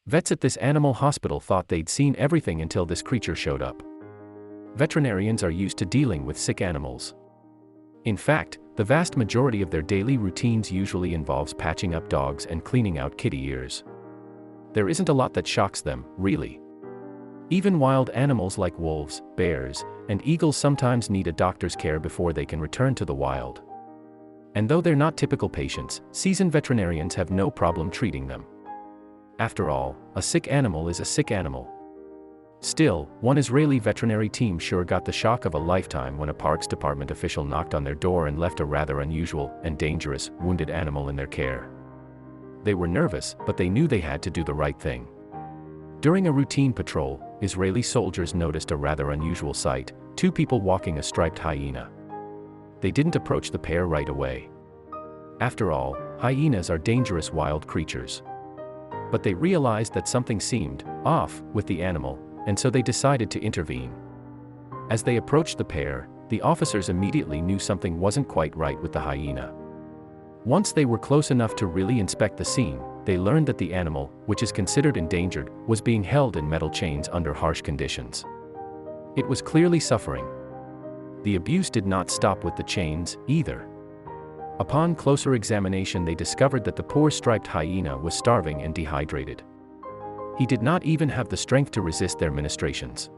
Vets at this animal hospital thought they'd seen everything until this creature showed up. Veterinarians are used to dealing with sick animals. In fact, the vast majority of their daily routines usually involves patching up dogs and cleaning out kitty ears. There isn't a lot that shocks them, really. Even wild animals like wolves, bears, and eagles sometimes need a doctor's care before they can return to the wild. And though they're not typical patients, seasoned veterinarians have no problem treating them. After all, a sick animal is a sick animal. Still, one Israeli veterinary team sure got the shock of a lifetime when a parks department official knocked on their door and left a rather unusual and dangerous wounded animal in their care. They were nervous, but they knew they had to do the right thing. During a routine patrol, Israeli soldiers noticed a rather unusual sight: two people walking a striped hyena. They didn't approach the pair right away. After all, hyenas are dangerous wild creatures. But they realized that something seemed off with the animal, and so they decided to intervene. As they approached the pair, the officers immediately knew something wasn't quite right with the hyena. Once they were close enough to really inspect the scene, they learned that the animal, which is considered endangered, was being held in metal chains under harsh conditions. It was clearly suffering. The abuse did not stop with the chains, either. Upon closer examination, they discovered that the poor striped hyena was starving and dehydrated. He did not even have the strength to resist their ministrations.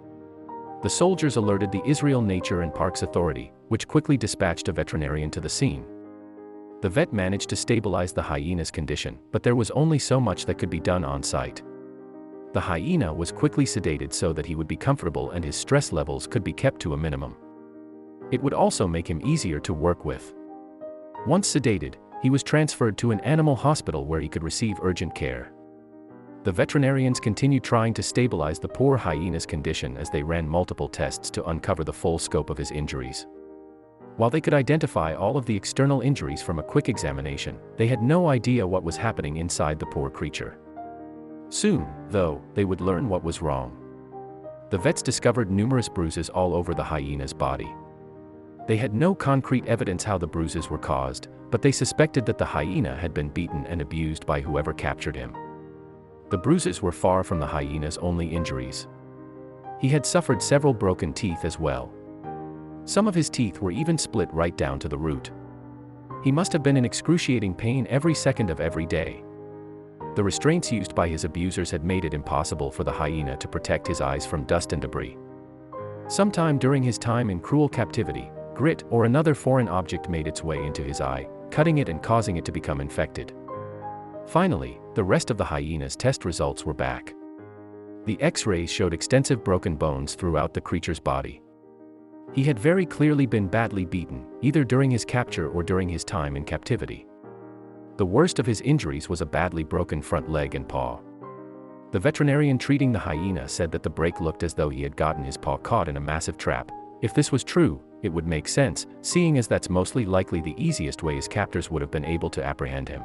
The soldiers alerted the Israel Nature and Parks Authority, which quickly dispatched a veterinarian to the scene. The vet managed to stabilize the hyena's condition, but there was only so much that could be done on site. The hyena was quickly sedated so that he would be comfortable and his stress levels could be kept to a minimum. It would also make him easier to work with. Once sedated, he was transferred to an animal hospital where he could receive urgent care. The veterinarians continued trying to stabilize the poor hyena's condition as they ran multiple tests to uncover the full scope of his injuries. While they could identify all of the external injuries from a quick examination, they had no idea what was happening inside the poor creature. Soon, though, they would learn what was wrong. The vets discovered numerous bruises all over the hyena's body. They had no concrete evidence how the bruises were caused, but they suspected that the hyena had been beaten and abused by whoever captured him. The bruises were far from the hyena's only injuries. He had suffered several broken teeth as well. Some of his teeth were even split right down to the root. He must have been in excruciating pain every second of every day. The restraints used by his abusers had made it impossible for the hyena to protect his eyes from dust and debris. Sometime during his time in cruel captivity, grit or another foreign object made its way into his eye, cutting it and causing it to become infected. Finally, the rest of the hyena's test results were back. The X-rays showed extensive broken bones throughout the creature's body. He had very clearly been badly beaten, either during his capture or during his time in captivity. The worst of his injuries was a badly broken front leg and paw. The veterinarian treating the hyena said that the break looked as though he had gotten his paw caught in a massive trap. If this was true, it would make sense, seeing as that's mostly likely the easiest way his captors would have been able to apprehend him.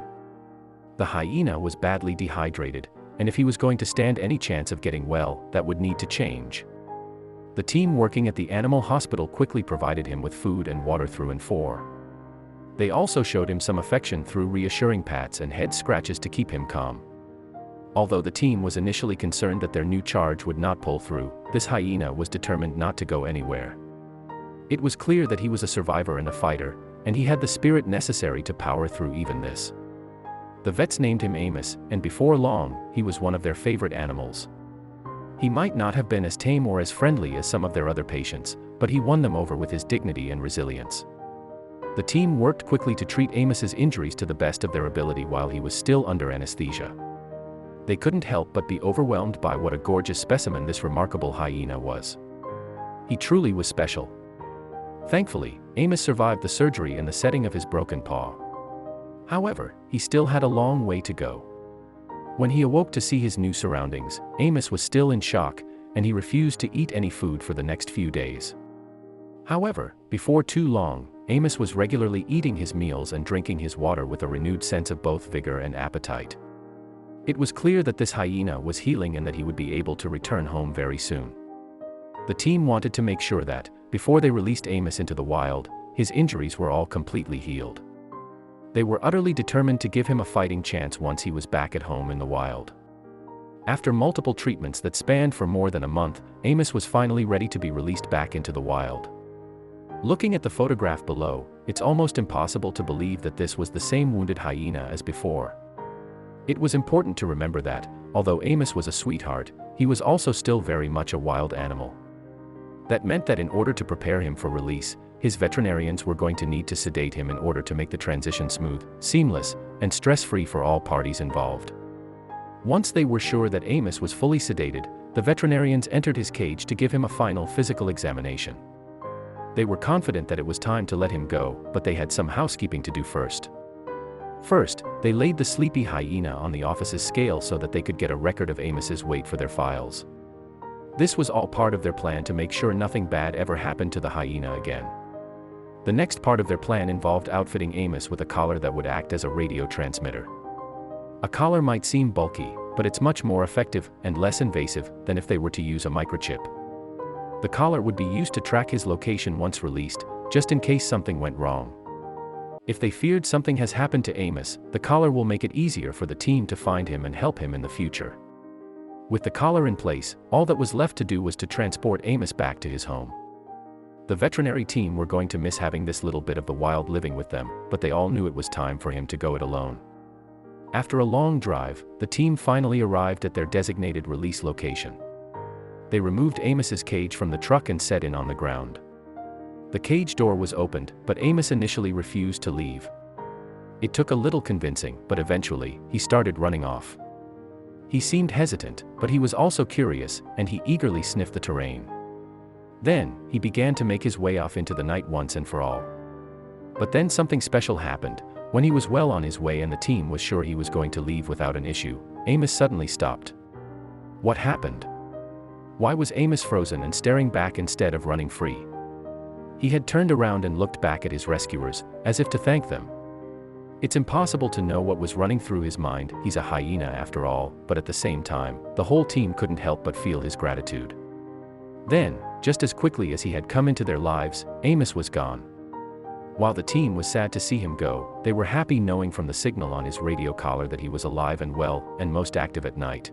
The hyena was badly dehydrated, and if he was going to stand any chance of getting well, that would need to change. The team working at the animal hospital quickly provided him with food and water through and for. They also showed him some affection through reassuring pats and head scratches to keep him calm. Although the team was initially concerned that their new charge would not pull through, this hyena was determined not to go anywhere. It was clear that he was a survivor and a fighter, and he had the spirit necessary to power through even this. The vets named him Amos, and before long, he was one of their favorite animals. He might not have been as tame or as friendly as some of their other patients, but he won them over with his dignity and resilience. The team worked quickly to treat Amos's injuries to the best of their ability while he was still under anesthesia. They couldn't help but be overwhelmed by what a gorgeous specimen this remarkable hyena was. He truly was special. Thankfully, Amos survived the surgery and the setting of his broken paw. However, he still had a long way to go. When he awoke to see his new surroundings, Amos was still in shock, and he refused to eat any food for the next few days. However, before too long, Amos was regularly eating his meals and drinking his water with a renewed sense of both vigor and appetite. It was clear that this hyena was healing and that he would be able to return home very soon. The team wanted to make sure that, before they released Amos into the wild, his injuries were all completely healed. They were utterly determined to give him a fighting chance once he was back at home in the wild. After multiple treatments that spanned for more than a month, Amos was finally ready to be released back into the wild. Looking at the photograph below, it's almost impossible to believe that this was the same wounded hyena as before. It was important to remember that, although Amos was a sweetheart, he was also still very much a wild animal. That meant that in order to prepare him for release, his veterinarians were going to need to sedate him in order to make the transition smooth, seamless, and stress-free for all parties involved. Once they were sure that Amos was fully sedated, the veterinarians entered his cage to give him a final physical examination. They were confident that it was time to let him go, but they had some housekeeping to do first. First, they laid the sleepy hyena on the office's scale so that they could get a record of Amos's weight for their files. This was all part of their plan to make sure nothing bad ever happened to the hyena again. The next part of their plan involved outfitting Amos with a collar that would act as a radio transmitter. A collar might seem bulky, but it's much more effective and less invasive than if they were to use a microchip. The collar would be used to track his location once released, just in case something went wrong. If they feared something has happened to Amos, the collar will make it easier for the team to find him and help him in the future. With the collar in place, all that was left to do was to transport Amos back to his home. The veterinary team were going to miss having this little bit of the wild living with them, but they all knew it was time for him to go it alone. After a long drive, the team finally arrived at their designated release location. They removed Amos's cage from the truck and set in on the ground. The cage door was opened, but Amos initially refused to leave. It took a little convincing, but eventually, he started running off. He seemed hesitant, but he was also curious, and he eagerly sniffed the terrain. Then, he began to make his way off into the night once and for all. But then something special happened. When he was well on his way and the team was sure he was going to leave without an issue, Amos suddenly stopped. What happened? Why was Amos frozen and staring back instead of running free? He had turned around and looked back at his rescuers, as if to thank them. It's impossible to know what was running through his mind. He's a hyena after all, but at the same time, the whole team couldn't help but feel his gratitude. Then, just as quickly as he had come into their lives, Amos was gone. While the team was sad to see him go, they were happy knowing from the signal on his radio collar that he was alive and well, and most active at night.